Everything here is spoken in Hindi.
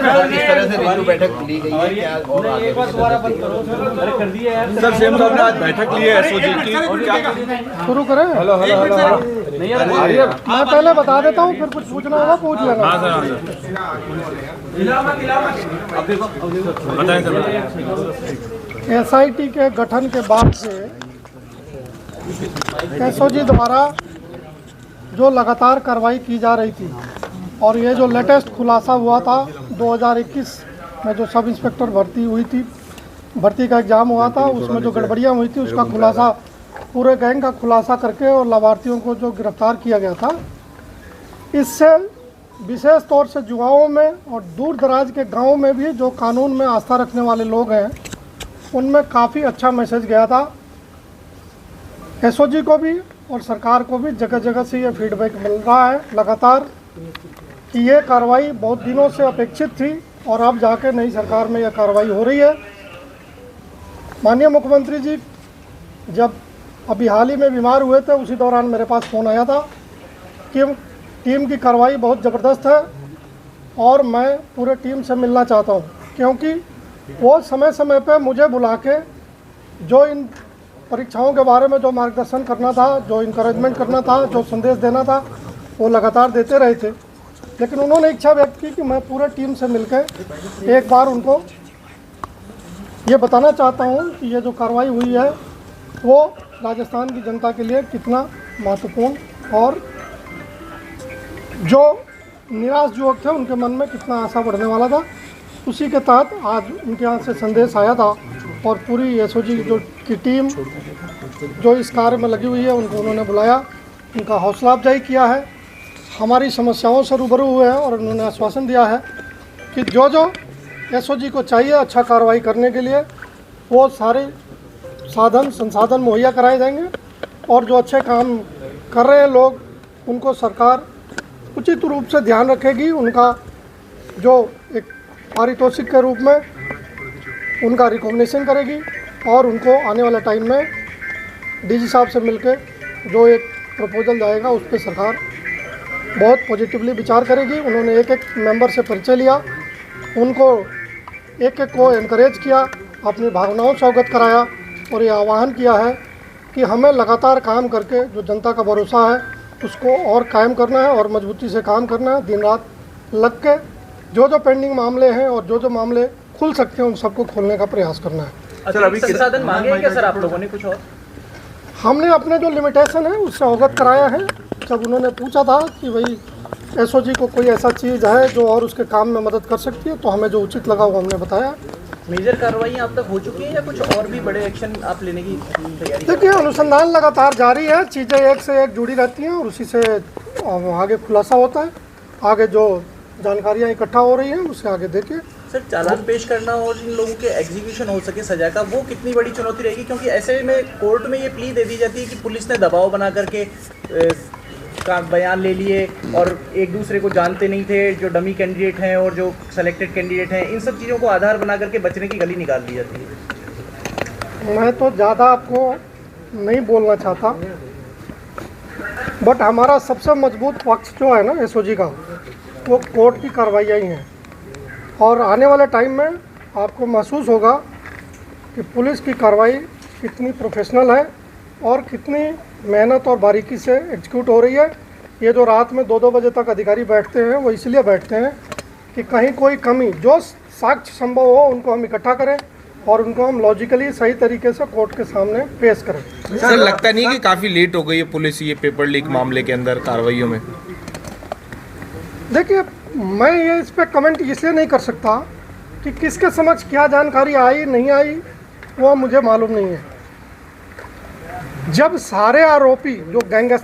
किस तरह से रिव्यू बैठक ली गई है, क्या और आगे सर सीएम साहब ने आज बैठक ली है एसओजी की, शुरू करें। हेलो हेलो हेलो मैं पहले बता देता हूँ, फिर कुछ पूछना होगा पूछ लेना। बताएं सर। एसआईटी के गठन के बाद से एसओजी द्वारा जो लगातार कार्रवाई की जा रही थी और ये जो लेटेस्ट खुलासा हुआ था 2021 में जो सब इंस्पेक्टर भर्ती का एग्ज़ाम हुआ था, उसमें जो गड़बड़ियाँ हुई थी उसका खुलासा, पूरे गैंग का खुलासा करके और लाभार्थियों को जो गिरफ्तार किया गया था, इससे विशेष तौर से युवाओं में और दूर दराज के गाँव में भी जो कानून में आस्था रखने वाले लोग हैं उनमें काफ़ी अच्छा मैसेज गया था। एसओजी को भी और सरकार को भी जगह जगह से ये फीडबैक मिल रहा है लगातार कि ये कार्रवाई बहुत दिनों से अपेक्षित थी और अब जाके नई सरकार में यह कार्रवाई हो रही है। माननीय मुख्यमंत्री जी जब अभी हाल ही में बीमार हुए थे, उसी दौरान मेरे पास फ़ोन आया था कि टीम की कार्रवाई बहुत ज़बरदस्त है और मैं पूरे टीम से मिलना चाहता हूँ, क्योंकि वो समय समय पे मुझे बुला के जो इन परीक्षाओं के बारे में जो मार्गदर्शन करना था, जो इंकरेजमेंट करना था, जो संदेश देना था, वो लगातार देते रहे थे। लेकिन उन्होंने इच्छा व्यक्त की कि मैं पूरे टीम से मिलकर एक बार उनको ये बताना चाहता हूँ कि ये जो कार्रवाई हुई है वो राजस्थान की जनता के लिए कितना महत्वपूर्ण और जो निराश युवक थे उनके मन में कितना आशा बढ़ने वाला था। उसी के तहत आज उनके यहाँ से संदेश आया था और पूरी एसओजी की टीम जो इस कार्य में लगी हुई है उनको उन्होंने बुलाया, उनका हौसला अफजाई किया है, हमारी समस्याओं से रूबरू हुए हैं और उन्होंने आश्वासन दिया है कि जो जो एसओजी को चाहिए अच्छा कार्रवाई करने के लिए वो सारे साधन संसाधन मुहैया कराए जाएंगे और जो अच्छे काम कर रहे हैं लोग उनको सरकार उचित रूप से ध्यान रखेगी। उनका जो एक पारितोषिक के रूप में उनका रिकॉग्निशन करेगी और उनको आने वाले टाइम में डीजी साहब से मिलकर जो एक प्रपोजल जाएगा उस पर सरकार बहुत पॉजिटिवली विचार करेगी। उन्होंने एक एक मेंबर से परिचय लिया, उनको एक एक को एनकरेज किया, अपनी भावनाओं से अवगत कराया और ये आह्वान किया है कि हमें लगातार काम करके जो जनता का भरोसा है उसको और कायम करना है और मजबूती से काम करना है। दिन रात लग के जो जो पेंडिंग मामले हैं और जो जो मामले खुल सकते हैं उन सबको खोलने का प्रयास करना है। सर अभी संसाधन मांगे हैं क्या सर आप लोगों ने कुछ और? हमने अपने जो लिमिटेशन है उससे अवगत कराया है। जब उन्होंने पूछा था कि भाई एसओजी को कोई ऐसा चीज़ है जो और उसके काम में मदद कर सकती है तो हमें जो उचित लगा वो हमने बताया। मेजर कार्रवाई आप तक हो चुकी है या कुछ और भी बड़े एक्शन आप लेने की तैयारी? देखिए अनुसंधान लगातार जारी है, चीज़ें एक से एक जुड़ी रहती हैं और उसी से आगे खुलासा होता है। आगे जो जानकारियाँ इकट्ठा हो रही हैं उससे आगे देखिए। सर चालान पेश करना और इन लोगों के एग्जीक्यूशन हो सके सजा का, वो कितनी बड़ी चुनौती रहेगी? क्योंकि ऐसे में कोर्ट में ये प्ली दे दी जाती है कि पुलिस ने दबाव बना करके का बयान ले लिए और एक दूसरे को जानते नहीं थे, जो डमी कैंडिडेट हैं और जो सेलेक्टेड कैंडिडेट हैं, इन सब चीज़ों को आधार बना करके बचने की गली निकाल दी जाती है। मैं तो ज़्यादा आपको नहीं बोलना चाहता, बट हमारा सबसे मजबूत पक्ष जो है ना एसओजी का वो कोर्ट की कार्रवाइयाँ ही हैं और आने वाले टाइम में आपको महसूस होगा कि पुलिस की कार्रवाई कितनी प्रोफेशनल है और कितनी मेहनत और बारीकी से एग्जीक्यूट हो रही है। ये जो रात में 2-2 बजे तक अधिकारी बैठते हैं वो इसलिए बैठते हैं कि कहीं कोई कमी, जो साक्ष्य संभव हो उनको हम इकट्ठा करें और उनको हम लॉजिकली सही तरीके से कोर्ट के सामने पेश करें। सर लगता नहीं कि काफ़ी लेट हो गई है पुलिस ये पेपर लीक मामले के अंदर कार्रवाइयों में? देखिए मैं ये इस पर कमेंट इसलिए नहीं कर सकता कि किसके समक्ष क्या जानकारी आई नहीं आई वो मुझे मालूम नहीं है। जब सारे आरोपी जो गैंग के